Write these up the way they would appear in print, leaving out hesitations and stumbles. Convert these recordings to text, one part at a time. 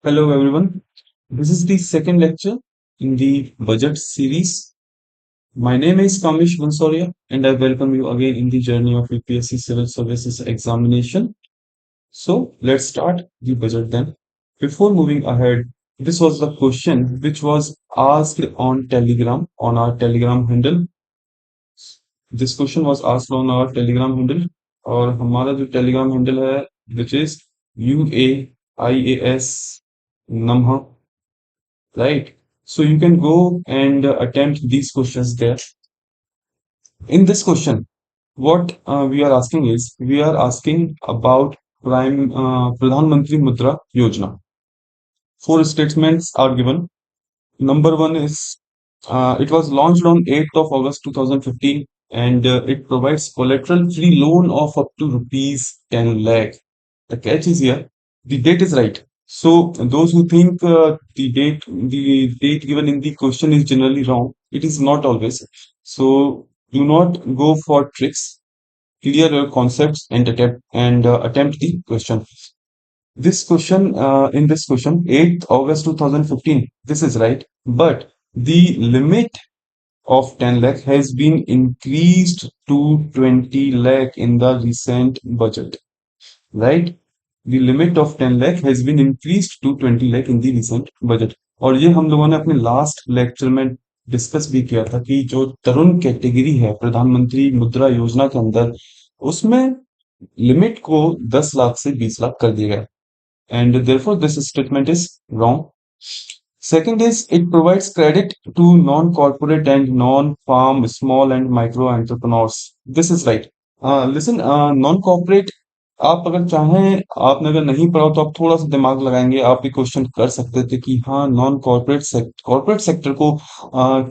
Hello everyone. This is the second lecture in the budget series. My name is Kamish Vansoria and I welcome you again in the journey of UPSC Civil Services examination. So let's start the budget then. Before moving ahead, this was the question which was asked on Telegram, on our Telegram handle. This question was asked on our Telegram handle और हमारा जो Telegram handle है which is UAIAS Namha, right? So you can go and attempt these questions there. In this question, what we are asking is we are asking about Pradhan Mantri Mudra Yojana. Four statements are given. Number one is it was launched on 8th of August 2015 and it provides collateral free loan of up to rupees 10 lakh. The catch is here, the date is right. So those who think the date given in the question is generally wrong, it is not always. So do not go for tricks. Clear your concepts and attempt the question. In this question, 8th August 2015, this is right, but the limit of 10 lakh has been increased to 20 lakh in the recent budget, right? The limit of 10 lakh has been increased to 20 lakh in the recent budget. और ये हम लोगों ने अपने last lecture में discuss भी किया था कि जो तरुण कैटेगरी है प्रधानमंत्री मुद्रा योजना के अंदर, उसमें लिमिट को 10 लाख से 20 लाख कर दिया गया and therefore this statement is wrong. Second is it provides credit to non-corporate and non-farm small and micro entrepreneurs. This is right. Listen, non-corporate आप अगर चाहें आपने अगर नहीं पढ़ा तो आप थोड़ा सा दिमाग लगाएंगे आप भी क्वेश्चन कर सकते थे कि हाँ नॉन कॉर्पोरेट सेक्टर को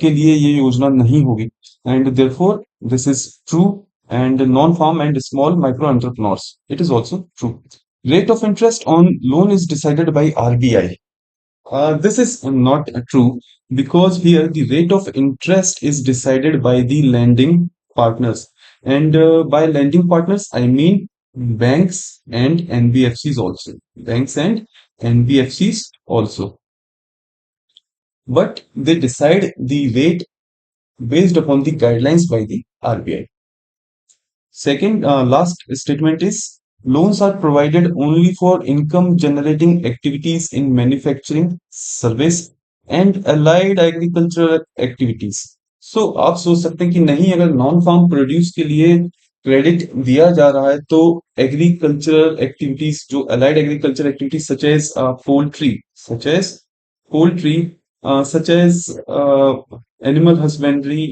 के लिए ये योजना नहीं होगी and therefore this is true and non-farm and small micro entrepreneurs. It is also true. Rate of interest on loan is decided by RBI. This is not true because here the rate of interest is decided by the lending partners. And by lending partners, I mean banks and NBFCs also. Banks and NBFCs also. But they decide the rate based upon the guidelines by the RBI. Second, last statement is loans are provided only for income generating activities in manufacturing, service and allied agricultural activities. So आप सोच सकते हैं कि नहीं अगर non farm produce के लिए credit दिया जा रहा है तो एग्रीकल्चरल एक्टिविटीज जो allied agriculture activities poultry such as poultry such as animal husbandry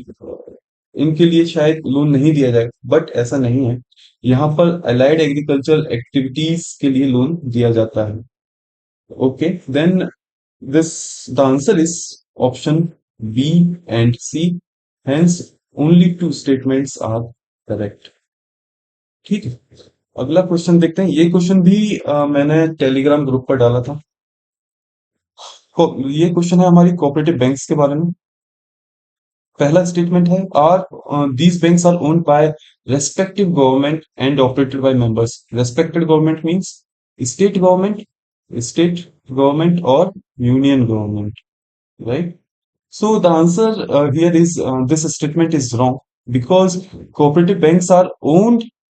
इनके लिए शायद लोन नहीं दिया जाएगा बट ऐसा नहीं है यहाँ पर अलाइड एग्रीकल्चर एक्टिविटीज के लिए लोन दिया जाता है okay then this the answer is option B and C hence only two statements are correct ठीक है अगला क्वेश्चन देखते हैं ये क्वेश्चन भी मैंने टेलीग्राम ग्रुप पर डाला था ये क्वेश्चन है हमारी कोऑपरेटिव बैंक्स के बारे में पहला स्टेटमेंट है are these banks are owned by respective government and operated by members respected government means state government और union government right so the answer here is this statement is wrong because cooperative banks are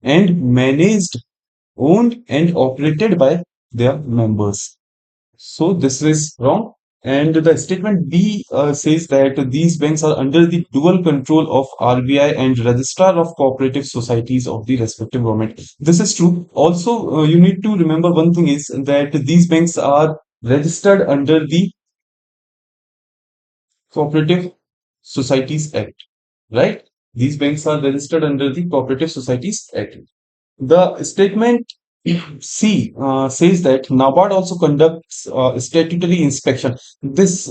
and managed owned and operated by their members. So this is wrong. And the statement B says that these banks are under the dual control of RBI and Registrar of Cooperative Societies of the respective government. This is true. Also, you need to remember one thing is that these banks are registered under the Cooperative Societies Act, right? These banks are registered under the Cooperative Societies Act. The statement C says that NABARD also conducts statutory inspection. This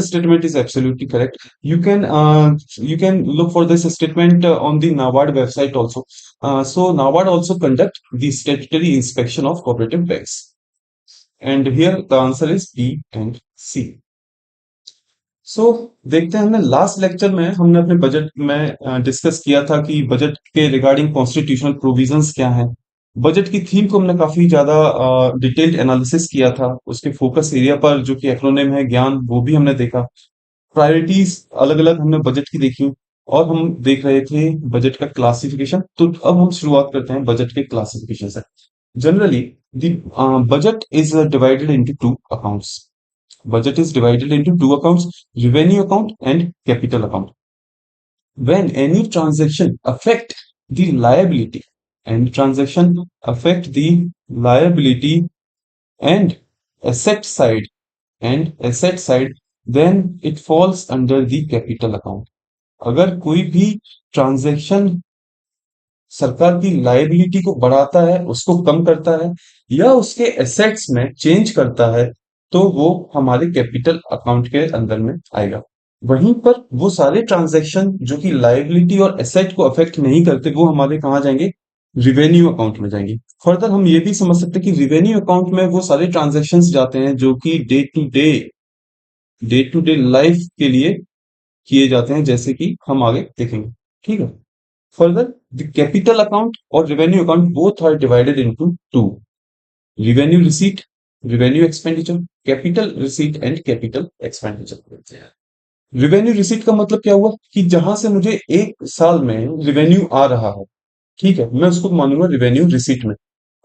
statement is absolutely correct. You can look for this statement on the NABARD website also. So NABARD also conduct the statutory inspection of cooperative banks. And here the answer is B and C. सो देखते हैं हमने last lecture में हमने अपने budget में discuss किया था कि बजट के रिगार्डिंग कॉन्स्टिट्यूशनल प्रोविजंस क्या हैं बजट की थीम को हमने काफी ज्यादा डिटेल्ड एनालिसिस किया था, उसके फोकस एरिया पर जो कि एक्रोनिम है ज्ञान, वो भी हमने देखा। प्रायोरिटीज अलग अलग हमने बजट की देखी, और हम देख रहे थे बजट का क्लासिफिकेशन। तो अब हम शुरुआत करते हैं बजट के क्लासिफिकेशन से। Generally the budget is divided into two accounts. Budget is divided into two accounts, revenue account and capital account. When any transaction affect the liability and transaction affect the liability and asset side asset side, then it falls under the capital account. अगर कोई भी transaction सरकार की liability को बढ़ाता है, उसको कम करता है, या उसके एसेट्स में चेंज करता है, तो वो हमारे कैपिटल अकाउंट के अंदर में आएगा। वहीं पर वो सारे ट्रांजैक्शन जो कि लायबिलिटी और एसेट को अफेक्ट नहीं करते, वो हमारे कहाँ जाएंगे? रिवेन्यू अकाउंट में जाएंगे। फर्दर हम ये भी समझ सकते हैं कि रिवेन्यू अकाउंट में वो सारे ट्रांजैक्शंस जाते हैं जो कि डे टू डे लाइफ के लिए किए जाते हैं, जैसे कि हम आगे देखेंगे। ठीक है। Further, the capital account or revenue account both are divided into two: revenue receipt, revenue expenditure, capital receipt and capital expenditure. Revenue receipt का मतलब क्या हुआ कि जहां से मुझे एक साल में रिवेन्यू आ रहा है, ठीक है, मैं उसको मानूंगा रिवेन्यू रिसीट में।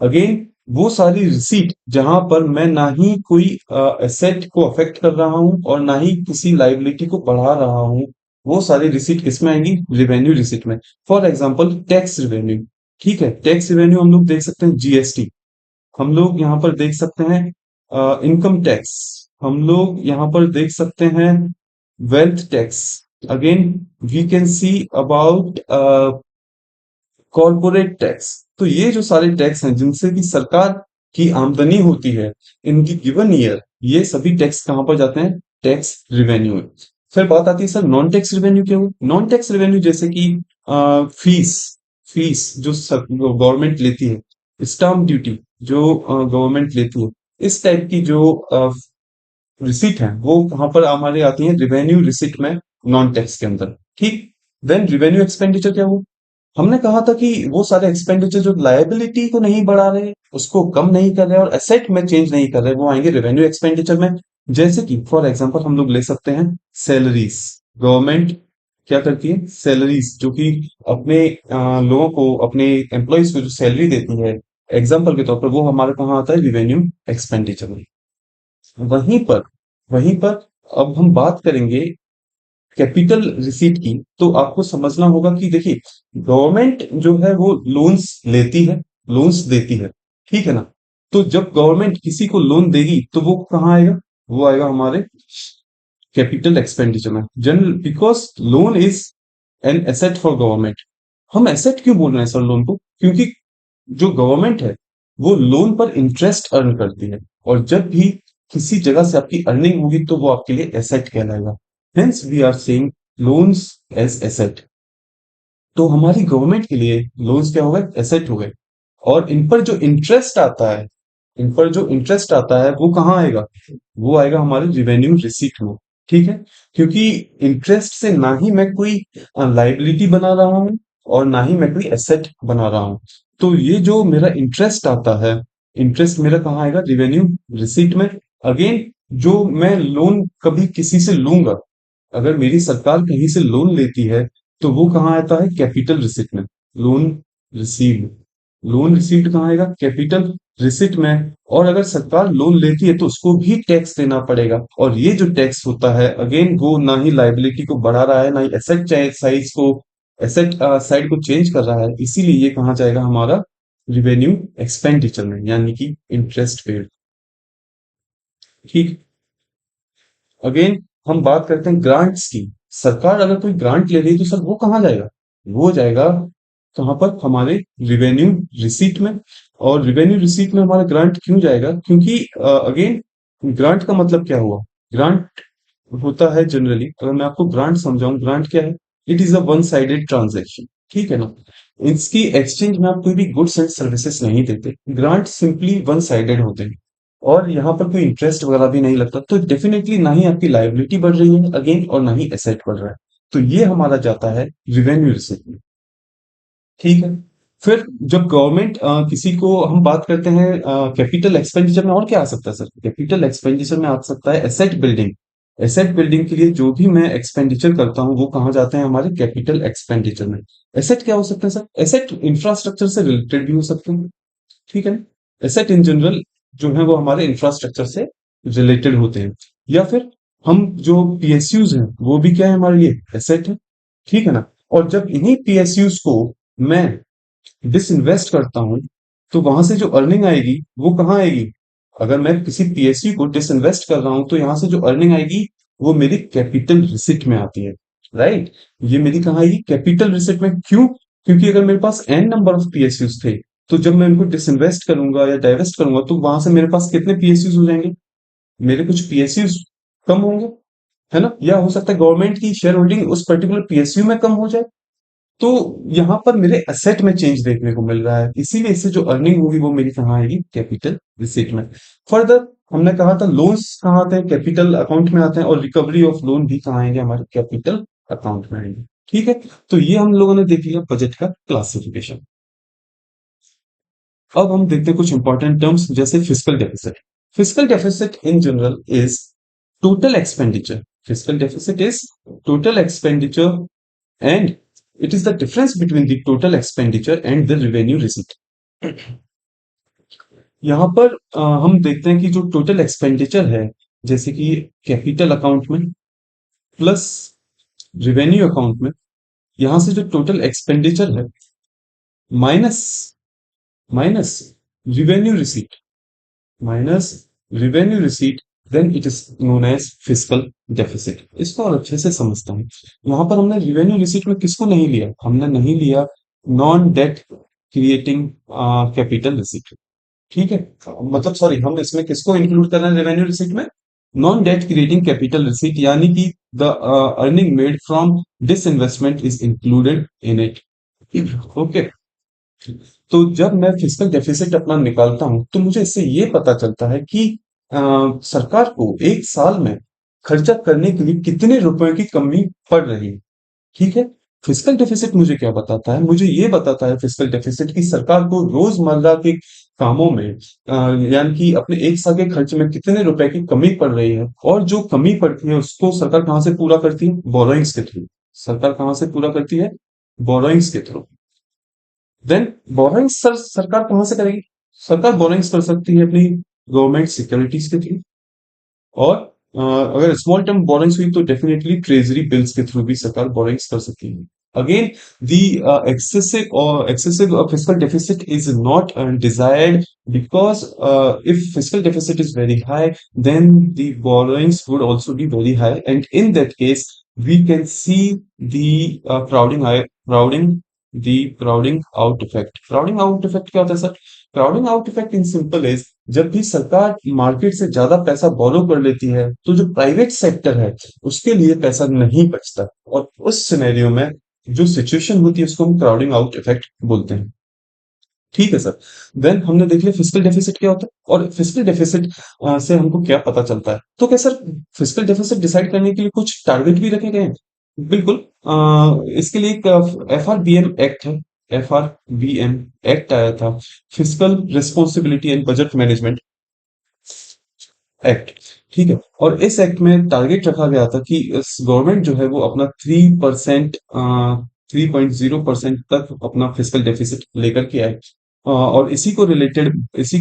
अगेन, वो सारी रिसीट जहां पर मैं ना ही कोई एसेट को अफेक्ट कर रहा हूं और ना ही किसी लाइबिलिटी को बढ़ा रहा हूं, वो सारी रिसीट किसमें आएंगी? रिवेन्यू रिसीट में। For example tax revenue. ठीक है, टैक्स रिवेन्यू हम लोग देख सकते हैं जीएसटी, हम लोग यहाँ पर देख सकते हैं इनकम टैक्स, हम लोग यहाँ पर देख सकते हैं wealth tax. Again we can see about corporate tax. तो ये जो सारे टैक्स हैं जिनसे कि सरकार की आमदनी होती है इनकी गिवन ईयर, ये सभी टैक्स कहां पर जाते हैं? टैक्स रिवेन्यू में। फिर बात आती है सर नॉन टैक्स रिवेन्यू क्या हुआ? नॉन टैक्स रिवेन्यू जैसे कि फीस फीस जो गवर्नमेंट लेती है, स्टाम्प ड्यूटी जो गवर्नमेंट लेती है, इस टाइप की जो रिसीट है वो कहां पर हमारे आती है? रिवेन्यू रिसीट में, नॉन टैक्स के अंदर। ठीक। देन रिवेन्यू एक्सपेंडिचर क्या हुआ? हमने कहा था कि वो सारे एक्सपेंडिचर जो लायबिलिटी को नहीं बढ़ा रहे, उसको कम नहीं कर रहे और एसेट में चेंज नहीं कर रहे, वो आएंगे रेवेन्यू एक्सपेंडिचर में। जैसे कि फॉर एग्जांपल हम लोग ले सकते हैं सैलरीज। गवर्नमेंट क्या करती है? सैलरीज जो कि अपने लोगों को, अपने एम्प्लॉयज को जो सैलरी देती है, एग्जाम्पल के तौर पर, वो हमारे कहाँ आता है? रिवेन्यू एक्सपेंडिचर में। वहीं पर वहीं पर अब हम बात करेंगे कैपिटल रिसीट की। तो आपको समझना होगा कि देखिए, गवर्नमेंट जो है वो लोन्स लेती है, लोन्स देती है, ठीक है ना? तो जब गवर्नमेंट किसी को लोन देगी तो वो कहाँ आएगा? वो आएगा हमारे कैपिटल एक्सपेंडिचर में। General because loan is an asset for government. हम एसेट क्यों बोल रहे हैं सर लोन को? क्योंकि जो गवर्नमेंट है वो लोन पर इंटरेस्ट अर्न करती है, और जब भी किसी जगह से आपकी अर्निंग होगी तो वो आपके लिए एसेट कहलाएगा। Hence we are saying loans as asset. तो हमारी गवर्नमेंट के लिए लोन्स क्या हो गए? एसेट हो गए। और इन पर जो इंटरेस्ट आता है, इन पर जो इंटरेस्ट आता है वो कहाँ आएगा? वो आएगा हमारे रिवेन्यू रिसीट में। ठीक है। क्योंकि इंटरेस्ट से ना ही मैं कोई लाइबिलिटी बना रहा हूं और ना ही मैं कोई एसेट बना रहा हूं। तो ये जो मेरा इंटरेस्ट आता है, इंटरेस्ट मेरा कहाँ आएगा? रिवेन्यू रिसीट में। अगेन, जो मैं लोन कभी किसी से लूंगा, अगर मेरी सरकार कहीं से लोन लेती है तो वो कहाँ आता है? कैपिटल रिसिप्ट में। लोन रिसीव्ड, लोन रिसीव्ड कहाँ आएगा? कैपिटल रिसिप्ट में। और अगर सरकार लोन लेती है तो उसको भी टैक्स देना पड़ेगा, और ये जो टैक्स होता है अगेन वो ना ही लाइबिलिटी को बढ़ा रहा है, ना ही एसेट साइज को, एसेट साइड को चेंज कर रहा है। इसीलिए ये कहाँ जाएगा? हमारा रिवेन्यू एक्सपेंडिचर में, यानी कि इंटरेस्ट पेड। ठीक। अगेन हम बात करते हैं ग्रांट्स की। सरकार अगर कोई ग्रांट ले रही है तो सर वो कहाँ जाएगा? वो जाएगा कहाँ पर? हमारे रिवेन्यू रिसीट में। और रिवेन्यू रिसीट में हमारा ग्रांट क्यों जाएगा? क्योंकि अगेन ग्रांट का मतलब क्या हुआ? ग्रांट होता है जनरली, अगर मैं आपको ग्रांट समझाऊं, ग्रांट क्या है? It is a one sided transaction. ठीक है ना? इसकी एक्सचेंज में आप कोई भी गुड्स एंड सर्विसेज नहीं देते। ग्रांट सिंपली वन साइडेड होते हैं, और यहाँ पर कोई इंटरेस्ट वगैरह भी नहीं लगता। तो डेफिनेटली ना ही आपकी लायबिलिटी बढ़ रही है अगेन, और ना ही एसेट बढ़ रहा है। तो ये हमारा जाता है रिवेन्यू रिसिप्ट में। ठीक है। फिर जब गवर्नमेंट किसी को हम बात करते हैं कैपिटल एक्सपेंडिचर में, और क्या आ सकता है सर? कैपिटल एक्सपेंडिचर में आ सकता है एसेट बिल्डिंग। एसेट बिल्डिंग के लिए जो भी मैं एक्सपेंडिचर करता हूँ वो कहाँ जाते हैं? हमारे कैपिटल एक्सपेंडिचर में। एसेट क्या हो सकते हैं सर? एसेट इंफ्रास्ट्रक्चर से रिलेटेड भी हो सकते हैं, ठीक है ना? एसेट इन जनरल जो है वो हमारे इंफ्रास्ट्रक्चर से रिलेटेड होते हैं। या फिर हम जो पीएसयूज हैं वो भी क्या है हमारे लिए? एसेट है, ठीक है ना? और जब इन्हीं पीएसयूज को मैं डिसइन्वेस्ट करता हूं तो वहां से जो अर्निंग आएगी वो कहाँ आएगी? अगर मैं किसी पीएसयू को डिसइन्वेस्ट कर रहा हूं तो यहां से जो अर्निंग आएगी वो मेरी कैपिटल रिसिट में आती है, राइट? ये मेरी कहाँ आएगी? कैपिटल रिसिट में। क्यों? क्योंकि अगर मेरे पास एन नंबर ऑफ पीएसयूज थे तो जब मैं उनको डिसइन्वेस्ट करूंगा या डाइवेस्ट करूंगा तो वहां से मेरे पास कितने पीएसयूज हो जाएंगे? मेरे कुछ पीएसयूज कम होंगे, है ना? या हो सकता है गवर्नमेंट की शेयर होल्डिंग उस पर्टिकुलर पीएसयू में कम हो जाए। तो यहाँ पर मेरे एसेट में चेंज देखने को मिल रहा है, इसीलिए इससे जो अर्निंग होगी वो मेरी कहाँ आएगी? कैपिटल रिसीट में। फर्दर हमने कहा था लोन्स कहाँ आते हैं? कैपिटल अकाउंट में आते हैं, और रिकवरी ऑफ लोन भी कहाँ आएंगे? हमारे कैपिटल अकाउंट में आएंगे, ठीक है? तो ये हम लोगों ने देख लिया बजट का क्लासिफिकेशन। अब हम देखते हैं कुछ इंपॉर्टेंट टर्म्स जैसे fiscal deficit. Fiscal deficit in general is total expenditure. Fiscal deficit is total expenditure and it is the difference between the total expenditure and the revenue receipt. यहाँ पर हम देखते हैं कि जो टोटल एक्सपेंडिचर है, जैसे कि कैपिटल अकाउंट में प्लस रिवेन्यू अकाउंट में, यहां से जो टोटल एक्सपेंडिचर है minus minus revenue receipt minus revenue receipt, then it is known as fiscal deficit. इसको और अच्छे से समझता हूँ। यहाँ पर हमने रिवेन्यू रिसीट में किसको नहीं लिया? हमने नहीं लिया non debt creating capital receipt, ठीक है? मतलब सॉरी, हम इसमें किसको इंक्लूड कर रहे हैं रेवेन्यू रिसीट में? Non debt creating capital receipt, यानी कि the earning made from this investment is included in it, okay? तो जब मैं फिस्कल डेफिसिट अपना निकालता हूं तो मुझे इससे ये पता चलता है कि सरकार को एक साल में खर्चा करने के लिए कितने रुपए की कमी पड़ रही है, ठीक है? फिस्कल डेफिसिट मुझे क्या बताता है? मुझे ये बताता है फिस्कल डेफिसिट की सरकार को रोजमर्रा के कामों में यानी कि अपने एक साल के खर्च में कितने रुपए की कमी पड़ रही है, और जो कमी पड़ती है उसको सरकार कहां से पूरा करती है? बोरोइंग्स के थ्रू। सरकार कहां से पूरा करती है? बोरोइंग्स के थ्रू। देन बोरोइंग्स सरकार कहां से करेगी? सरकार बोरोइंग्स कर सकती है अपनी गवर्नमेंट सिक्योरिटीज के थ्रू, और अगर स्मॉल टर्म बोरोइंग्स हुई तो डेफिनेटली ट्रेजरी बिल्स के थ्रू भी सरकार बोरोइंग्स कर सकती है। Again the excessive fiscal deficit is not desired, because if fiscal deficit is very high then the borrowings would also be very high, and in that case we can see the crowding out effect. Crowding out effect क्या होता है sir? Crowding out effect in simple is, जब भी सरकार market से ज्यादा पैसा बोरो कर लेती है तो जो प्राइवेट सेक्टर है उसके लिए पैसा नहीं बचता, और उस सिनेरियो में जो सिचुएशन होती है उसको हम क्राउडिंग आउट इफेक्ट बोलते हैं, ठीक है सर? देन हमने देख लिया फिस्कल डेफिसिट क्या होता है, और फिस्कल डेफिसिट से हमको क्या पता चलता है। तो क्या सर फिस्कल डेफिसिट डिसाइड करने के लिए कुछ टारगेट भी रखे गए हैं? बिल्कुल। इसके लिए एक एफआरबीएम एक्ट है, एफआरबीएम एक्ट आया था, fiscal responsibility and budget management act, ठीक है? और इस एक्ट में टारगेट रखा गया था कि इस गवर्नमेंट जो है वो अपना 3% 3.0% तक अपना फिस्कल डेफिसिट लेकर के आए। और इसी को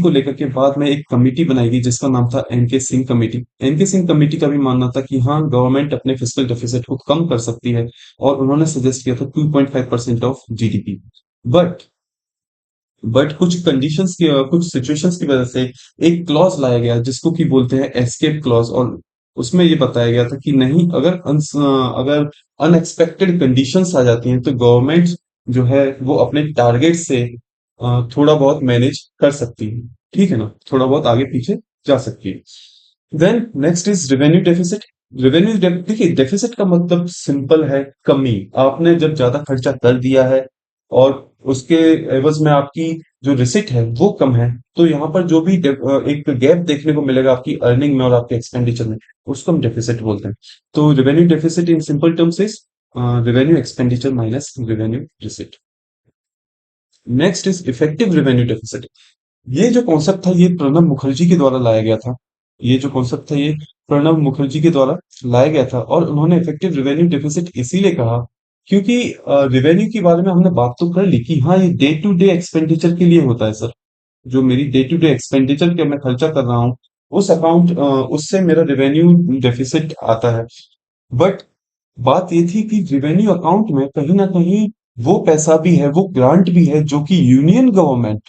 लेकर के बाद में एक कमेटी बनाई गई जिसका नाम था NK Singh committee. NK Singh committee का भी मानना था कि हाँ गवर्नमेंट अपने फिस्कल डेफिसिट को कम कर सकती है, और उन्होंने सजेस्ट किया था 2.5% ऑफ जीडीपी। बट कुछ कंडीशंस की कुछ सिचुएशंस की वजह से एक क्लॉज लाया गया जिसको कि बोलते हैं एस्केप क्लॉज, और उसमें ये बताया गया था कि नहीं, अगर अनएक्सपेक्टेड कंडीशंस आ जाती हैं तो गवर्नमेंट जो है वो अपने टारगेट से थोड़ा बहुत मैनेज कर सकती है, ठीक है ना? थोड़ा बहुत आगे पीछे जा सकती है। Then next is revenue deficit. देखिए डेफिसिट का मतलब सिंपल है, कमी। आपने जब ज्यादा खर्चा कर दिया है और उसके एवज में आपकी जो रिसिट है वो कम है, तो यहाँ पर जो भी एक गैप देखने को मिलेगा आपकी अर्निंग में और आपके एक्सपेंडिचर में, उसको हम डेफिसिट बोलते हैं। तो revenue deficit in simple terms is revenue expenditure minus revenue receipt. Next is effective revenue deficit. ये जो कॉन्सेप्ट था ये प्रणब मुखर्जी के द्वारा लाया गया था। ये जो कॉन्सेप्ट था ये प्रणब मुखर्जी के द्वारा लाया गया था, और उन्होंने इफेक्टिव रेवेन्यू डेफिसिट इसीलिए कहा क्योंकि रेवेन्यू के बारे में हमने बात तो कर ली कि हाँ ये डे टू डे एक्सपेंडिचर के लिए होता है सर। जो मेरी डे टू डे एक्सपेंडिचर के मैं खर्चा कर रहा हूँ उस अकाउंट उससे मेरा रेवेन्यू डेफिसिट आता है। बट बात ये थी कि रेवेन्यू अकाउंट में कहीं ना कहीं वो पैसा भी है, वो ग्रांट भी है जो कि यूनियन गवर्नमेंट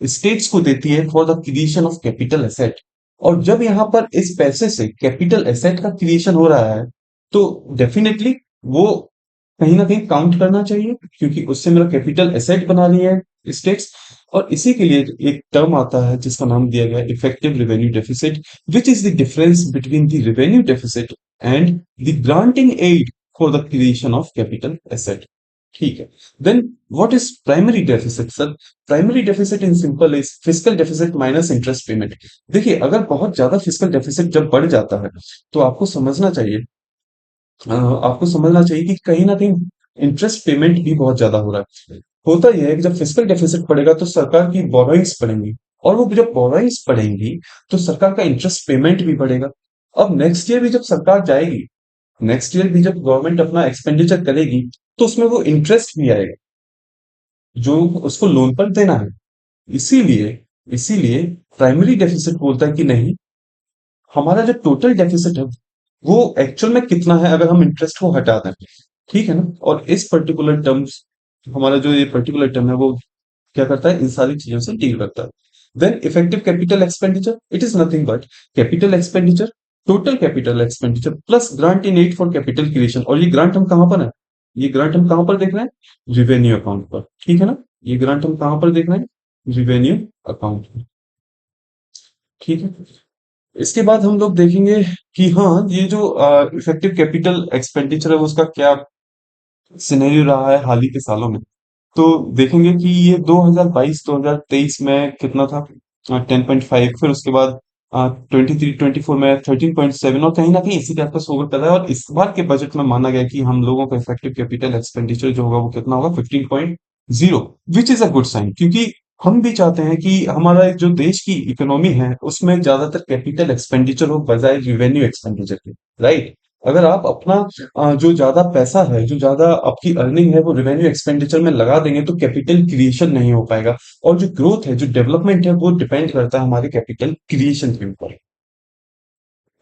स्टेट्स को देती है for the creation of capital asset. और जब यहाँ पर इस पैसे से कैपिटल एसेट का क्रिएशन हो रहा है तो डेफिनेटली वो कहीं ना कहीं काउंट करना चाहिए, क्योंकि उससे मेरा कैपिटल एसेट बना रही है स्टेट्स। और इसी के लिए एक टर्म आता है जिसका नाम दिया गया effective revenue deficit, which is the difference between the revenue deficit and the granting aid for the creation of capital asset. ठीक है। Then what is primary deficit sir? Primary deficit in simple is physical deficit minus interest payment. देखिए अगर बहुत ज्यादा physical deficit जब बढ़ जाता है तो आपको समझना चाहिए कि कहीं ना कहीं इंटरेस्ट पेमेंट भी बहुत ज्यादा हो रहा है। होता यह है कि जब फिजिकल डेफिसिट बढ़ेगा तो सरकार की बोरोइंग्स बढ़ेंगी, और वो जब बोरोइंग्स बढ़ेंगी तो सरकार का इंटरेस्ट पेमेंट भी बढ़ेगा। अब नेक्स्ट ईयर भी जब सरकार जाएगी, नेक्स्ट ईयर भी जब गवर्नमेंट अपना एक्सपेंडिचर करेगी तो उसमें वो इंटरेस्ट भी आएगा जो उसको लोन पर देना है। इसीलिए इसीलिए प्राइमरी डेफिसिट बोलता है कि नहीं, हमारा जो टोटल डेफिसिट है वो एक्चुअल में कितना है अगर हम इंटरेस्ट को हटा दें। ठीक है ना? और इस पर्टिकुलर टर्म्स, हमारा जो ये पर्टिकुलर टर्म है वो क्या करता है, इन सारी चीजों से डील करता है। Then effective capital expenditure, it is nothing but capital expenditure, total capital expenditure plus grant in aid for capital creation. और ये ग्रांट हम कहां पर है? ये ग्रांट हम कहां पर देख रहे हैं? रिवेन्यू अकाउंट पर। ठीक है ना? ये ग्रांट हम कहां पर देख रहे हैं? रिवेन्यू अकाउंट पर। ठीक है। इसके बाद हम लोग देखेंगे कि हाँ ये जो इफेक्टिव कैपिटल एक्सपेंडिचर है वो उसका क्या सिनेरियो रहा है हाल ही के सालों में। तो देखेंगे कि ये 2022-2023 में कितना था, 10.5। फिर उसके बाद 23-24 में 13.7, और कहीं ना कहीं इसी के आसपास होगा कर रहा है। और इस बार के बजट में माना गया कि हम लोगों का इफेक्टिव कैपिटल एक्सपेंडिचर जो होगा वो कितना होगा, 15.0, which is a good sign. क्योंकि हम भी चाहते हैं कि हमारा जो देश की इकोनॉमी है उसमें ज्यादातर कैपिटल एक्सपेंडिचर हो बजाय रिवेन्यू एक्सपेंडिचर के। राइट? अगर आप अपना जो ज्यादा पैसा है, जो ज्यादा आपकी अर्निंग है वो रेवेन्यू एक्सपेंडिचर में लगा देंगे तो कैपिटल क्रिएशन नहीं हो पाएगा। और जो ग्रोथ है, जो डेवलपमेंट है, वो डिपेंड करता है हमारे कैपिटल क्रिएशन के ऊपर।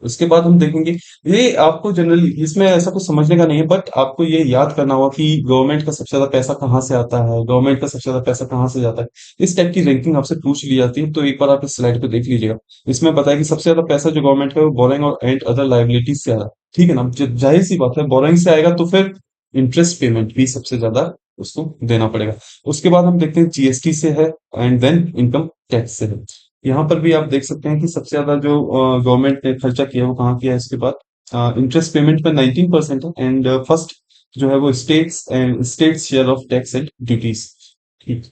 उसके बाद हम देखेंगे, ये आपको जनरली इसमें ऐसा कुछ समझने का नहीं है, बट आपको ये याद करना होगा कि गवर्नमेंट का सबसे ज्यादा पैसा कहाँ से आता है, गवर्नमेंट का सबसे ज्यादा पैसा कहाँ से जाता है। इस टाइप की रैंकिंग आपसे पूछ ली जाती है, तो एक बार आप इस स्लाइड पे देख लीजिएगा। इसमें बताया कि सबसे ज्यादा पैसा जो गवर्नमेंट का है वो बोरिंग और एंड अदर लाइबिलिटीज से आ रहा है। ठीक है ना? जाहिर सी बात है बोरिंग से आएगा तो फिर इंटरेस्ट पेमेंट भी सबसे ज्यादा उसको देना पड़ेगा। उसके बाद हम देखते हैं जीएसटी से है, एंड देन इनकम टैक्स से है। यहाँ पर भी आप देख सकते हैं कि सबसे ज्यादा जो गवर्नमेंट ने खर्चा किया है वो कहाँ किया है। इसके बाद इंटरेस्ट पेमेंट पे 19% है, एंड फर्स्ट जो है वो states and state share of tax and duties. ठीक।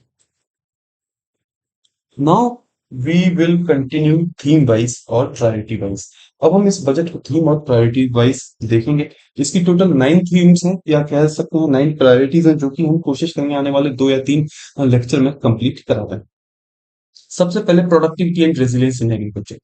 Now we will continue theme wise और प्रायोरिटी वाइज। अब हम इस बजट को थीम और प्रायोरिटी वाइज देखेंगे। इसकी टोटल 9 थीम्स हैं, या कह सकते हैं 9 प्रायोरिटीज हैं, जो कि हम कोशिश करेंगे आने वाले 2 या 3 लेक्चर में कंप्लीट करा दें। सबसे पहले productivity and resilience in agriculture.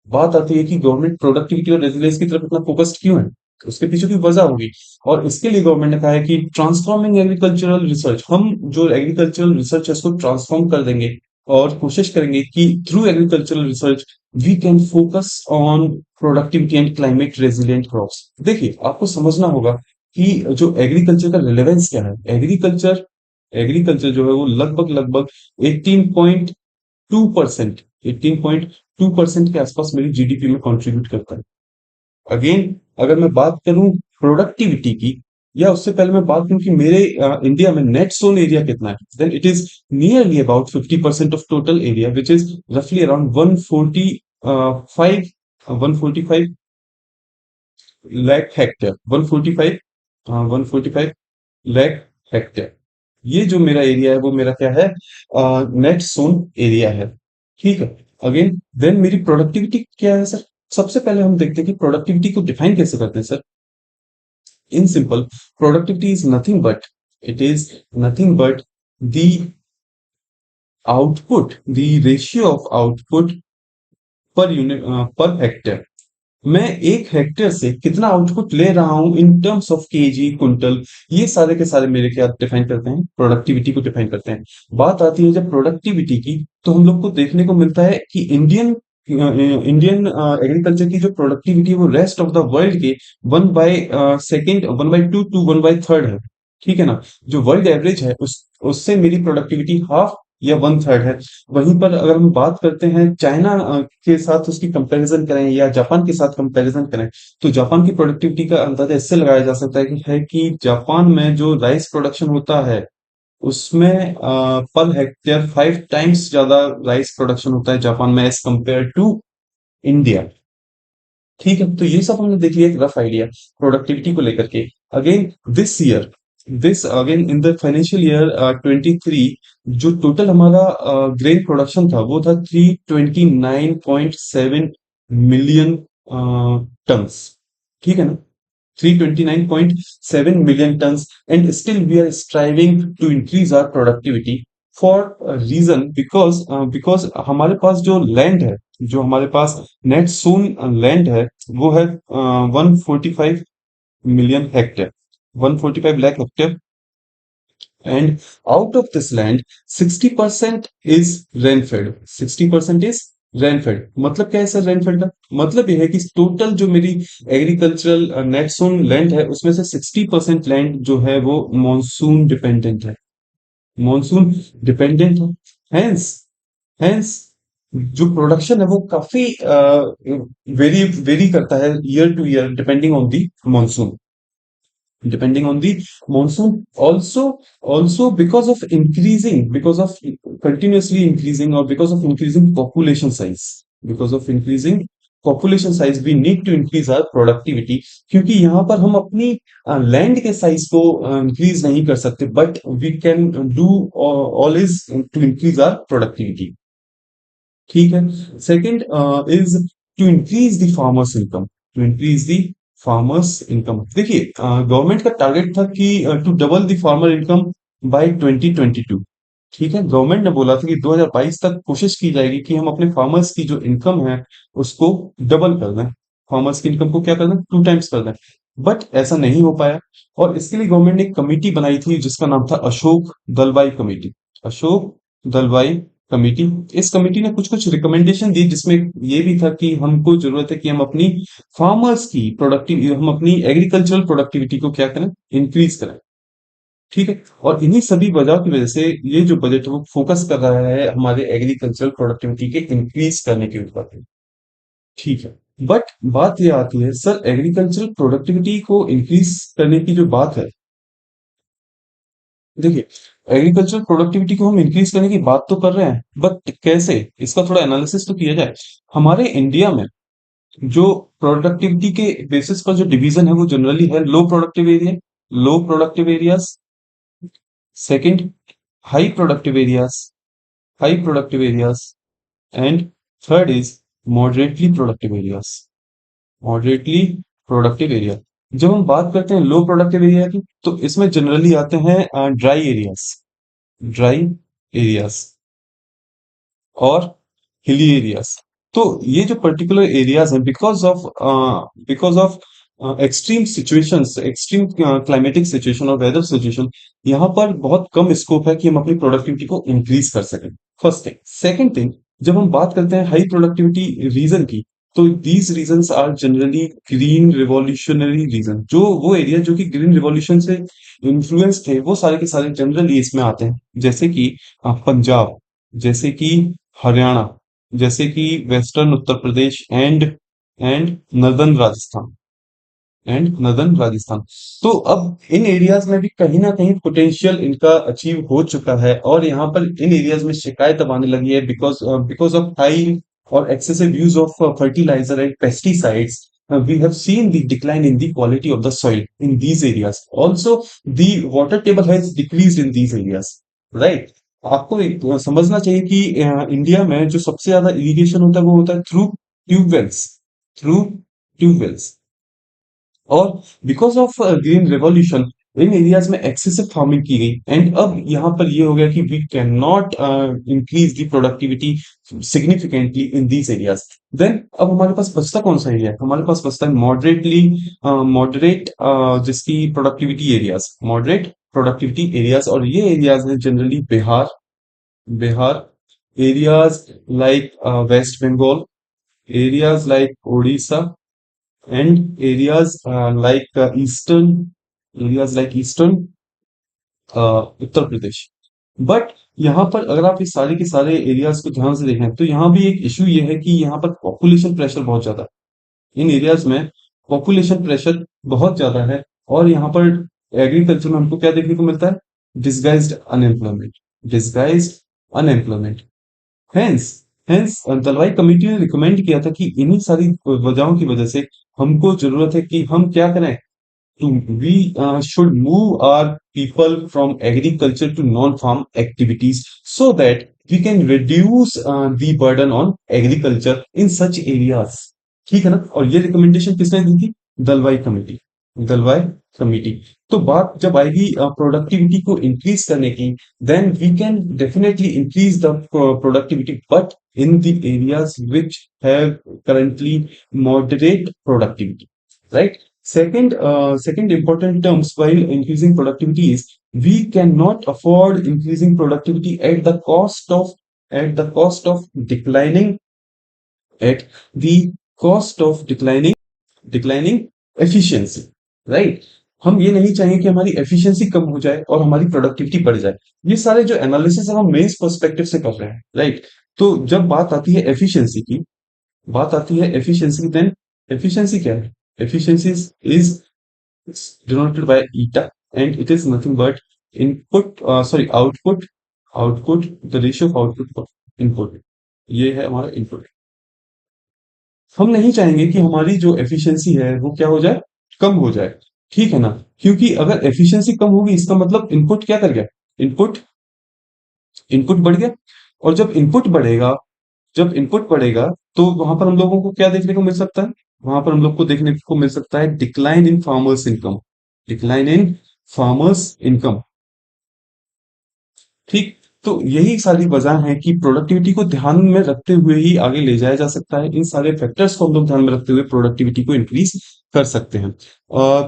बात आती है कि गवर्नमेंट प्रोडक्टिविटी और रेजिलियंस की तरफ इतना फोकस्ड क्यों है, तो उसके पीछे की वजह होगी। और इसके लिए गवर्नमेंट ने कहा है कि ट्रांसफॉर्मिंग एग्रीकल्चरल रिसर्च, हम जो एग्रीकल्चरल रिसर्च है उसको ट्रांसफॉर्म कर देंगे, और कोशिश करेंगे कि through agricultural research we can focus on productivity and climate resilient crops. देखिए आपको समझना होगा कि जो एग्रीकल्चर का रिलेवेंस क्या है। एग्रीकल्चर एग्रीकल्चर जो है वो लगभग लगभग 18.2% 18.2% के आसपास मेरी जीडीपी में कंट्रीब्यूट करता है। अगेन अगर मैं बात करूं प्रोडक्टिविटी की, या उससे पहले मैं बात करूं कि मेरे इंडिया में नेट सोन एरिया कितना है, then it is nearly about 50% of total area, which is रफली around 145 lakh hectare. 145 lakh hectare. ये जो मेरा एरिया है वो मेरा क्या है, नेट सोन एरिया है। ठीक है। अगेन देन मेरी प्रोडक्टिविटी क्या है सर? सबसे पहले हम देखते हैं कि प्रोडक्टिविटी को डिफाइन कैसे करते हैं sir. In simple, productivity is nothing but, it is nothing but the output, the ratio of output per unit per hectare, मैं एक हेक्टेयर से कितना आउटपुट ले रहा हूं in terms of KG quintal, ये सारे के सारे मेरे क्या डिफाइन करते हैं, प्रोडक्टिविटी को डिफाइन करते हैं। बात आती है जब प्रोडक्टिविटी की, तो हम लोग को देखने को मिलता है कि इंडियन एग्रीकल्चर की जो प्रोडक्टिविटी है वो रेस्ट ऑफ द वर्ल्ड के 1/2 1/2 टू 1/3 है। ठीक है ना? जो वर्ल्ड एवरेज है उससे मेरी प्रोडक्टिविटी हाफ या 1/3 है। वहीं पर अगर हम बात करते हैं चाइना के साथ उसकी कंपैरिजन करें या जापान के साथ कंपैरिजन करें, तो जापान की प्रोडक्टिविटी का अंदाजा इससे लगाया जा सकता है कि जापान में जो राइस प्रोडक्शन होता है उसमें पर हेक्टेयर 5 टाइम्स ज्यादा राइस प्रोडक्शन होता है जापान में एज कंपेयर टू इंडिया। ठीक है, तो ये सब हमने देख लिया एक रफ आइडिया प्रोडक्टिविटी को लेकर के। Again this again in the financial year 23, जो टोटल हमारा ग्रेन प्रोडक्शन था वो था 329.7 मिलियन टन्स। ठीक है ना? 329.7 million tons, and still we are striving to increase our productivity for a reason, because हमारे पास जो लैंड है, जो हमारे पास नेट सोन लैंड है, वो है 145 million hectare, 145 lakh hectare. And out of this land 60% is rainfed, 60% is rainfed. मतलब क्या है सर रेनफेड का? मतलब यह है कि टोटल जो मेरी एग्रीकल्चरल नेट सोन लैंड है उसमें से 60% लैंड जो है वो मॉनसून डिपेंडेंट है, मॉनसून डिपेंडेंट है। हेंस हेंस जो प्रोडक्शन है वो काफी वेरी वेरी करता है year two year, depending on the monsoon, depending on the monsoon. Also because of increasing, because of continuously increasing, or because of increasing population size, because of increasing population size we need to increase our productivity, क्योंकि यहाँ पर हम अपनी land के size को increase नहीं कर सकते, but we can do all is to increase our productivity. ठीक है। Second is to increase the farmers income, to increase the farmers income. देखिए गवर्नमेंट का टारगेट था कि to double the farmer income by 2022। ठीक है, गवर्नमेंट ने बोला था कि 2022 तक कोशिश की जाएगी कि हम अपने फार्मर्स की जो इनकम है उसको डबल कर दें, फार्मर्स की इनकम को क्या कर दें, 2 टाइम्स कर दें। बट ऐसा नहीं हो पाया, और इसके लिए गवर्नमेंट ने एक कमेटी बनाई थी जिसका नाम था अशोक दलवाई कमेटी, अशोक दलवाई कमेटी। इस कमेटी ने कुछ कुछ रिकमेंडेशन दी जिसमें ये भी था कि हमको जरूरत है कि हम अपनी फार्मर्स की प्रोडक्टिव हम अपनी एग्रीकल्चरल प्रोडक्टिविटी को क्या करें, इंक्रीज करें। ठीक है, और इन्हीं सभी वजह की वजह से ये जो बजट है वो फोकस कर रहा है हमारे एग्रीकल्चरल प्रोडक्टिविटी के इंक्रीज करने के ऊपर। ठीक है, बट बात ये आती है सर एग्रीकल्चरल प्रोडक्टिविटी को इंक्रीज करने की जो बात है, देखिए एग्रीकल्चर प्रोडक्टिविटी को हम इंक्रीज करने की बात तो कर रहे हैं, बट कैसे, इसका थोड़ा एनालिसिस तो किया जाए। हमारे इंडिया में जो प्रोडक्टिविटी के बेसिस पर जो डिवीजन है वो जनरली है low productive area, low productive areas, second high productive areas, high productive areas, and third is moderately productive areas, moderately productive area. जब हम बात करते हैं लो प्रोडक्टिव एरिया की, तो इसमें जनरली आते हैं ड्राई एरियाज, ड्राई एरियाज और हिली एरियाज। तो ये जो पर्टिकुलर एरियाज हैं, because of extreme situations, extreme climatic situation और वेदर सिचुएशन, यहाँ पर बहुत कम स्कोप है कि हम अपनी प्रोडक्टिविटी को इंक्रीज कर सकें। First thing. सेकंड थिंग, जब हम बात करते हैं हाई प्रोडक्टिविटी रीजन की, तो these regions are generally green revolutionary region. जो वो एरिया जो कि ग्रीन रिवॉल्यूशन से इन्फ्लुएंस थे वो सारे के सारे जनरली इसमें आते हैं, जैसे कि पंजाब, जैसे कि हरियाणा, जैसे कि western Uttar Pradesh and northern Rajasthan, तो अब इन एरियाज में भी कहीं ना कहीं पोटेंशियल इनका अचीव हो चुका है, और यहाँ पर इन एरियाज में शिकायत अब आने लगी है बिकॉज ऑफ हाई और excessive use of fertilizer and pesticides. We have seen the decline in the quality of the soil in these areas. Also, the water table has decreased in these areas. Right? आपको एक समझना चाहिए कि India में जो सबसे ज्यादा irrigation होता है वो होता है थ्रू ट्यूबवेल्स, थ्रू ट्यूबवेल्स। और because of green revolution in areas में एक्सेसिव फार्मिंग की गई, एंड अब यहाँ पर ये हो गया कि we can not increase the productivity significantly in these areas. Then अब हमारे पास बचता कौन सा एरिया है? हमारे पास बचता है मॉडरेटली मॉडरेट जिसकी productivity areas, moderate productivity areas, और ये एरियाज है generally Bihar, Bihar areas like West Bengal, areas like Odisha, and areas like Eastern Uttar Pradesh. But यहाँ पर अगर आप इस सारे के सारे एरियाज को ध्यान से देखें तो यहाँ भी एक इशू ये है कि यहाँ पर पॉपुलेशन प्रेशर बहुत ज्यादा है। इन एरियाज में पॉपुलेशन प्रेशर बहुत ज्यादा है, और यहाँ पर एग्रीकल्चर में हमको क्या देखने को मिलता है? Disguised unemployment, disguised unemployment. Hence hence Dalwai committee ने रिकमेंड किया था कि इन्हीं सारी वजहों की वजह से हमको जरूरत है कि हम क्या करें, to we should move our people from agriculture to non-farm activities so that we can reduce the burden on agriculture in such areas। ठीक है ना? और ये रिकमेंडेशन किसने दी थी? Dalwai committee, Dalwai committee. तो बात जब आएगी प्रोडक्टिविटी को इंक्रीज करने की, then we can definitely increase the productivity, but in the areas which have currently moderate productivity, right? Second important terms while increasing productivity is we cannot afford increasing productivity at the cost of declining at the cost of declining efficiency, right? हम ये नहीं चाहेंगे कि हमारी efficiency कम हो जाए और हमारी प्रोडक्टिविटी बढ़ जाए। ये सारे जो एनालिसिस है हम मेंस पर्सपेक्टिव से कर रहे हैं, राइट? तो जब बात आती है एफिशिएंसी की, बात आती है एफिशिएंसी, देन एफिशिएंसी क्या है? Efficiency is denoted by eta, and it is nothing but output, the ratio of output of input। ये है हमारा इनपुट। हम नहीं चाहेंगे कि हमारी जो एफिशिएंसी है वो क्या हो जाए, कम हो जाए, ठीक है ना? क्योंकि अगर एफिशिएंसी कम होगी इसका मतलब इनपुट क्या कर गया, इनपुट इनपुट बढ़ गया। और जब इनपुट बढ़ेगा तो वहां पर हम लोगों को क्या देखने को मिल सकता है? वहां पर हम लोग को देखने को मिल सकता है decline in farmers income, decline in farmers income. ठीक, तो यही सारी वजह है कि प्रोडक्टिविटी को ध्यान में रखते हुए ही आगे ले जाया जा सकता है। इन सारे फैक्टर्स को हम लोग ध्यान में रखते हुए प्रोडक्टिविटी को इंक्रीज कर सकते हैं।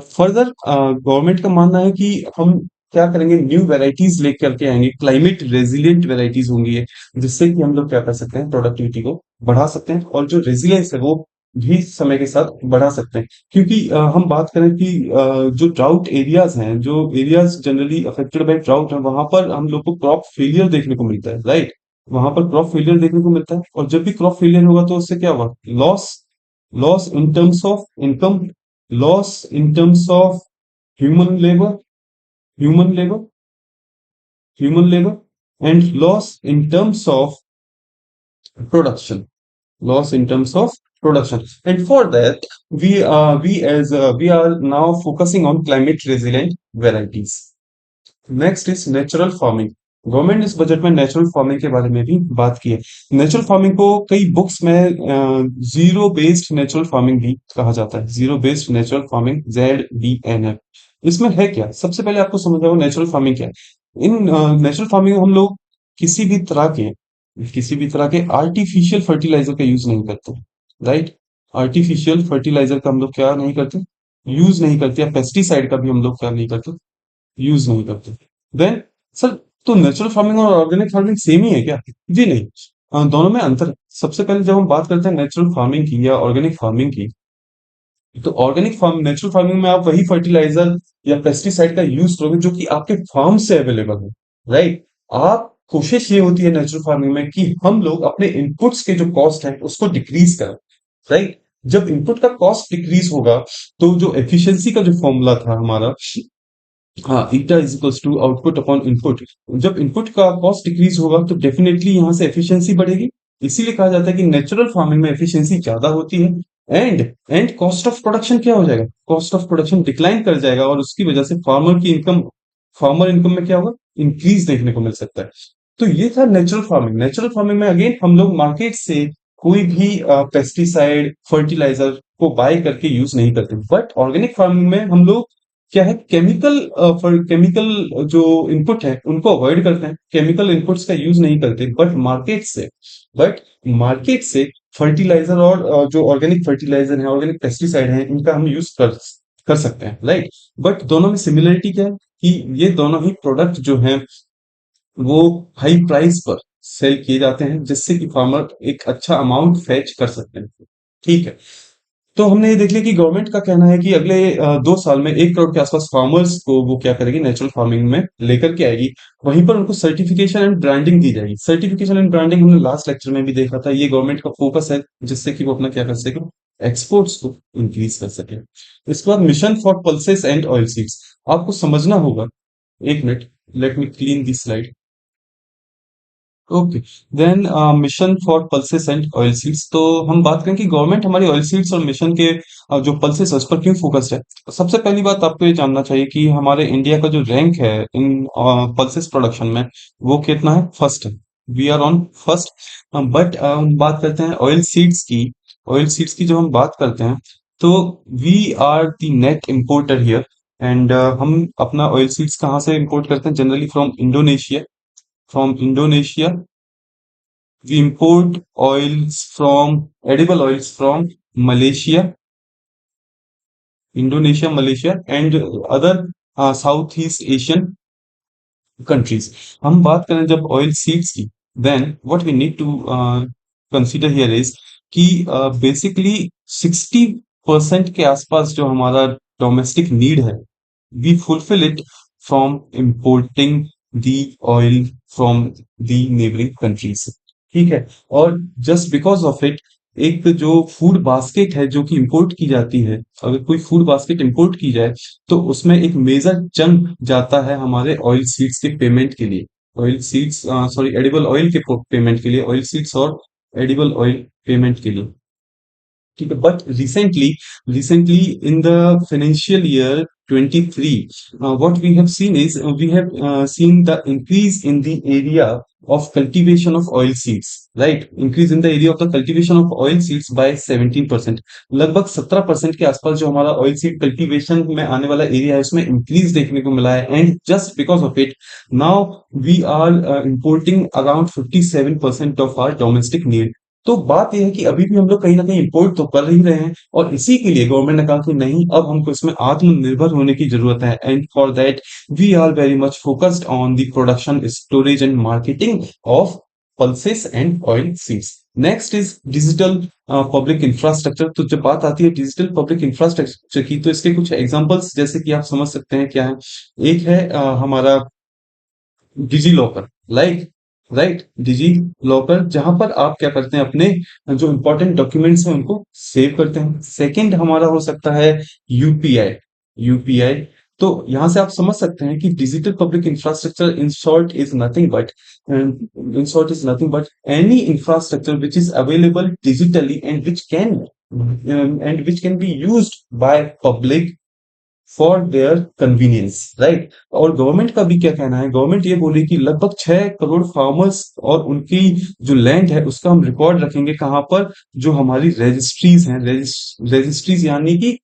फर्दर गवर्नमेंट का मानना है कि हम क्या करेंगे, न्यू वेराइटीज लेकर के आएंगे, क्लाइमेट रेजिलिएंट वेराइटीज होंगी है, जिससे कि हम लोग क्या कर सकते हैं, प्रोडक्टिविटी को बढ़ा सकते हैं, और जो रेजिलियंस है वो भी समय के साथ बढ़ा सकते हैं। क्योंकि हम बात करें कि जो ड्राउट एरियाज हैं, जो areas generally affected by drought है, वहां पर हम लोग को क्रॉप फेलियर देखने को मिलता है, राइट? वहां पर क्रॉप फेलियर देखने को मिलता है, और जब भी क्रॉप फेलियर होगा तो उससे क्या होगा, loss, loss in terms of income, loss in terms of human labour, human labour, human labour, and loss in terms of production, loss in terms of production. And for that we are now focusing on climate resilient varieties। Next is natural farming. Government ने इस budget में natural farming के बारे में भी बात की है। नेचुरल फार्मिंग को कई बुक्स में जीरो बेस्ड नेचुरल फार्मिंग भी कहा जाता है, zero based natural farming, ZBNF। इसमें है क्या, सबसे पहले आपको समझ आओ नेचुरल फार्मिंग क्या है। इन नेचुरल फार्मिंग में हम लोग किसी भी तरह के आर्टिफिशियल फर्टिलाइजर का यूज नहीं करते, राइट? आर्टिफिशियल फर्टिलाइजर का हम लोग क्या नहीं करते, यूज नहीं करते, या पेस्टिसाइड का भी हम लोग क्या नहीं करते, यूज नहीं करते। देन सर, तो नेचुरल फार्मिंग और ऑर्गेनिक फार्मिंग सेम ही है क्या? जी नहीं, दोनों में अंतर है। सबसे पहले जब हम बात करते हैं नेचुरल फार्मिंग की या ऑर्गेनिक फार्मिंग की, तो ऑर्गेनिक फार्म, नेचुरल फार्मिंग में आप वही फर्टिलाइजर या पेस्टिसाइड का यूज करोगे जो कि आपके फार्म से अवेलेबल है, राइट? आप कोशिश ये होती है नेचुरल फार्मिंग में कि हम लोग अपने इनपुट्स के जो कॉस्ट है उसको डिक्रीज करें, राइट? जब इनपुट का कॉस्ट डिक्रीज होगा तो जो एफिशिएंसी का जो फॉर्मूला था हमारा, हाँ, eta is equals to output upon input, जब इनपुट का कॉस्ट डिक्रीज होगा तो डेफिनेटली यहां से एफिशिएंसी बढ़ेगी। इसीलिए कहा जाता है कि नेचुरल फार्मिंग में एफिशिएंसी ज्यादा होती है, एंड कॉस्ट ऑफ प्रोडक्शन क्या हो जाएगा, कॉस्ट ऑफ प्रोडक्शन डिक्लाइन कर जाएगा, और उसकी वजह से फार्मर इनकम में क्या होगा, इंक्रीज देखने को मिल सकता है। तो ये था नेचुरल फार्मिंग। नेचुरल फार्मिंग में अगेन हम लोग मार्केट से कोई भी पेस्टिसाइड फर्टिलाइजर को बाय करके यूज नहीं करते, बट ऑर्गेनिक फार्मिंग में हम लोग क्या है, केमिकल जो इनपुट है उनको अवॉइड करते हैं, केमिकल इनपुट्स का यूज नहीं करते, बट मार्केट से फर्टिलाइजर और जो ऑर्गेनिक फर्टिलाइजर है, ऑर्गेनिक पेस्टिसाइड है, इनका हम यूज कर सकते हैं, राइट। बट दोनों में सिमिलरिटी क्या है कि ये दोनों ही प्रोडक्ट जो हैं वो हाई प्राइस पर सेल किए जाते हैं, जिससे कि फार्मर एक अच्छा अमाउंट फेच कर सकते हैं। ठीक है। तो हमने ये देख लिया कि गवर्नमेंट का कहना है कि अगले 2 साल में 1 करोड़ के आसपास फार्मर्स को वो क्या करेगी, नेचुरल फार्मिंग में लेकर के आएगी। वहीं पर उनको सर्टिफिकेशन एंड ब्रांडिंग दी जाएगी। सर्टिफिकेशन एंड ब्रांडिंग हमने लास्ट लेक्चर में भी देखा था, ये गवर्नमेंट का फोकस है, जिससे कि वो अपना क्या कर सके, एक्सपोर्ट्स को इंक्रीज कर सके। इसके बाद mission for pulses and oil seeds, आपको समझना होगा। 1 minute, let me clean this slide. Okay, then mission for pulses and oil seeds. तो हम बात करें कि गवर्नमेंट हमारी ऑयल सीड्स और मिशन के जो पल्सेस है उस पर क्यों फोकस्ड है। सबसे पहली बात आपको ये जानना चाहिए कि हमारे इंडिया का जो रैंक है इन पल्सेस प्रोडक्शन में, वो कितना है, फर्स्ट है। We are on first. But हम बात करते हैं ऑयल सीड्स की। ऑयल सीड्स की जो हम बात करते हैं, तो we are the net importer here. And हम अपना ऑयल सीड्स कहाँ से इंपोर्ट करते हैं, generally from Indonesia. From Indonesia we import edible oils from Malaysia, Indonesia, Malaysia, and other Southeast Asian countries. हम बात करें जब ऑयल सीड्स की, then what we need to consider here is कि बेसिकली 60% के आसपास जो हमारा डोमेस्टिक नीड है, we fulfill it from importing the oil from the neighboring countries। ठीक है। और जस्ट बिकॉज ऑफ इट, एक जो फूड बास्केट है जो कि इंपोर्ट की जाती है, अगर कोई फूड बास्केट इंपोर्ट की जाए, तो उसमें एक मेजर चंक जाता है हमारे ऑयल सीड्स के पेमेंट के लिए, oil seeds sorry edible oil के पेमेंट के लिए, ऑयल सीड्स और एडिबल ऑयल पेमेंट के लिए। ठीक है। But recently in the financial year 23, what we have seen is we have seen the increase in the area of cultivation of oil seeds, right? Increase in the area of the cultivation of oil seeds by 17%। लगभग 17% के आसपास जो हमारा oil seed cultivation में आने वाला area है, उसमें इंक्रीज देखने को मिला है। And just because of it, now we are importing around 57% of our domestic need. तो बात यह है कि अभी भी हम लोग कहीं ना कहीं इंपोर्ट तो कर ही रहे हैं, और इसी के लिए गवर्नमेंट ने कहा कि नहीं, अब हमको इसमें आत्मनिर्भर होने की जरूरत है। And for that we are very much focused on the production, storage and marketing of pulses and oil seeds. Next is digital public infrastructure. तो जब बात आती है डिजिटल पब्लिक इंफ्रास्ट्रक्चर की, तो इसके कुछ एग्जांपल्स जैसे कि आप समझ सकते हैं क्या है। एक है हमारा digi locker, like, right, digi locker, जहां पर आप क्या करते हैं, अपने जो इंपॉर्टेंट डॉक्यूमेंट्स हैं उनको सेव करते हैं। सेकंड हमारा हो सकता है यूपीआई। यूपीआई, तो यहां से आप समझ सकते हैं कि digital public infrastructure in short is nothing but any infrastructure which is available digitally and which can be used by public for their convenience, right. और गवर्नमेंट का भी क्या कहना है, गवर्नमेंट ये बोली कि लगभग 6 करोड़ फार्मर्स और उनकी जो लैंड है उसका हम रिकॉर्ड रखेंगे कहाँ पर, जो हमारी रजिस्ट्रीज हैं, रजिस्ट्रीज यानी कि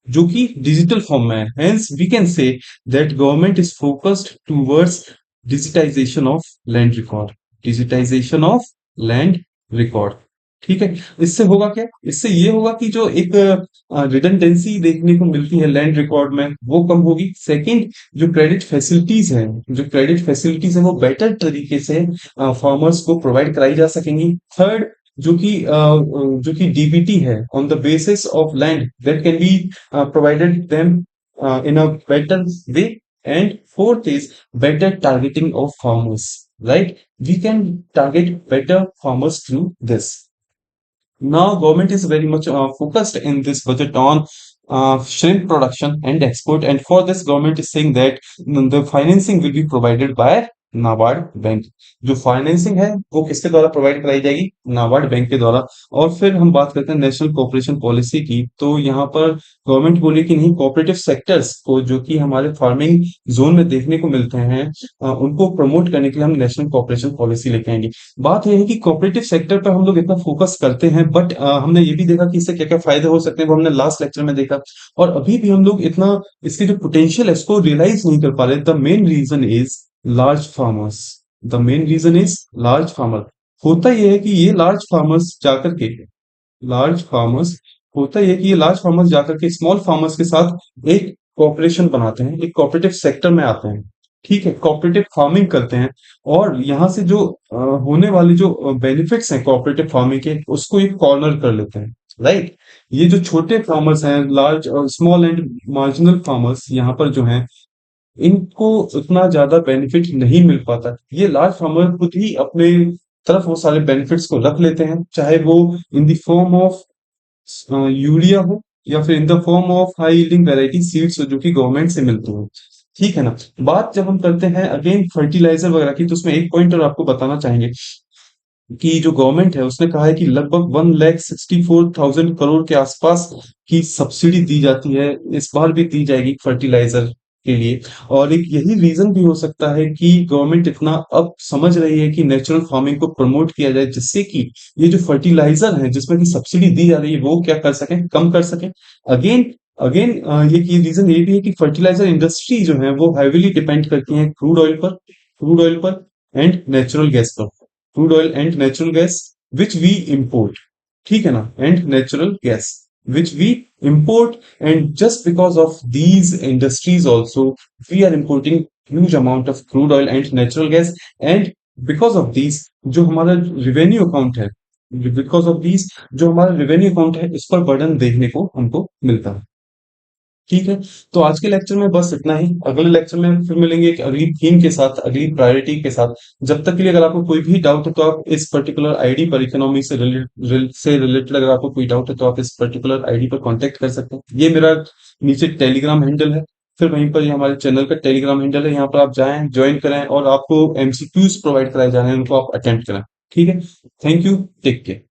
जो कि डिजिटल फॉर्म में है। Hence we can say that government is focused towards digitization of land record, digitization of land record. ठीक है। इससे होगा क्या, इससे ये होगा कि जो एक रिडंडेंसी देखने को मिलती है लैंड रिकॉर्ड में, वो कम होगी। सेकंड, जो क्रेडिट फैसिलिटीज है वो बेटर तरीके से फार्मर्स को प्रोवाइड कराई जा सकेंगी। थर्ड, जो कि डीबीटी है, on the basis of land that can be provided them in a better way. And fourth is better targeting of farmers, right? We can target better farmers through this. Now, government is very much focused in this budget on shrimp production and export, and for this, government is saying that the financing will be provided by NABARD bank. जो financing है वो किसके द्वारा provide कराई जाएगी? NABARD bank के द्वारा। और फिर हम बात करते हैं नेशनल कोऑपरेशन पॉलिसी की, तो यहाँ पर गवर्नमेंट बोली कि नहीं, कोऑपरेटिव सेक्टर्स को जो कि हमारे फार्मिंग जोन में देखने को मिलते हैं, उनको प्रमोट करने के लिए हम नेशनल कोऑपरेशन पॉलिसी लेके आएंगे। बात यह है कि कोऑपरेटिव सेक्टर पर हम लोग इतना फोकस करते हैं, बट हमने ये भी देखा कि इससे क्या क्या फायदे हो सकते हैं, वो हमने लास्ट लेक्चर में देखा। और अभी भी हम लोग इतना इसकी जो पोटेंशियल है उसको रियलाइज नहीं कर पा रहे। The main reason is large farmers. The main reason is large farmer. होता यह है कि ये लार्ज फार्मर्स जाकर के लार्ज फार्मर्स होता यह है कि ये लार्ज फार्मर्स जाकर के स्मॉल फार्मर्स के साथ एक कोऑपरेशन बनाते हैं, एक कोऑपरेटिव सेक्टर में आते हैं, ठीक है, कोऑपरेटिव फार्मिंग करते हैं। और यहाँ से जो होने वाले जो बेनिफिट्स हैं कोऑपरेटिव फार्मिंग के, उसको एक कॉर्नर कर लेते हैं, राइट। ये जो छोटे फार्मर्स हैं, लार्ज और स्मॉल एंड मार्जिनल फार्मर्स यहाँ पर जो हैं, इनको उतना ज्यादा बेनिफिट नहीं मिल पाता। ये लार्ज फार्मर खुद ही अपने तरफ वो सारे बेनिफिट्स को रख लेते हैं, चाहे वो in the form of urea हो, या फिर in the form of high yielding variety seeds जो कि गवर्नमेंट से मिलती हैं, ठीक है ना। बात जब हम करते हैं अगेन फर्टिलाइजर वगैरह की, तो उसमें एक पॉइंट और आपको बताना चाहेंगे कि जो गवर्नमेंट है उसने कहा है कि लगभग 1,64,000 करोड़ के आसपास की सब्सिडी दी जाती है, इस बार भी दी जाएगी फर्टिलाइजर के लिए। और एक यही रीजन भी हो सकता है कि गवर्नमेंट इतना अब समझ रही है कि नेचुरल फार्मिंग को प्रमोट किया जाए, जिससे कि ये जो फर्टिलाइजर है जिसमें कि सब्सिडी दी जा रही है वो क्या कर सके, कम कर सके। अगेन अगेन ये रीजन ये भी है कि फर्टिलाइजर इंडस्ट्री जो है वो हैवीली डिपेंड करती है क्रूड ऑयल पर एंड नेचुरल गैस पर। Crude oil and natural gas which we import, ठीक है ना, and natural gas which we import, and just because of these industries also we are importing huge amount of crude oil and natural gas, and because of these जो हमारा revenue account है because of these जो हमारा revenue account है इस पर burden देखने को हमको मिलता है, ठीक है। तो आज के लेक्चर में बस इतना ही। अगले लेक्चर में फिर मिलेंगे एक अगली थीम के साथ, अगली प्रायोरिटी के साथ। जब तक के लिए अगर आपको कोई भी डाउट है तो आप इस पर्टिकुलर आईडी पर, इकोनॉमी से रिलेटेड अगर आपको कोई डाउट है तो आप इस पर्टिकुलर आईडी पर कांटेक्ट कर सकते हैं। ये मेरा नीचे टेलीग्राम हैंडल है, फिर वहीं पर ये हमारे चैनल का टेलीग्राम हैंडल है, यहाँ पर आप जाएं, ज्वाइन करें, और आपको एमसीक्यूज प्रोवाइड कराए जा रहे हैं, उनको आप अटेम्प्ट करें, ठीक है। Thank you, take care.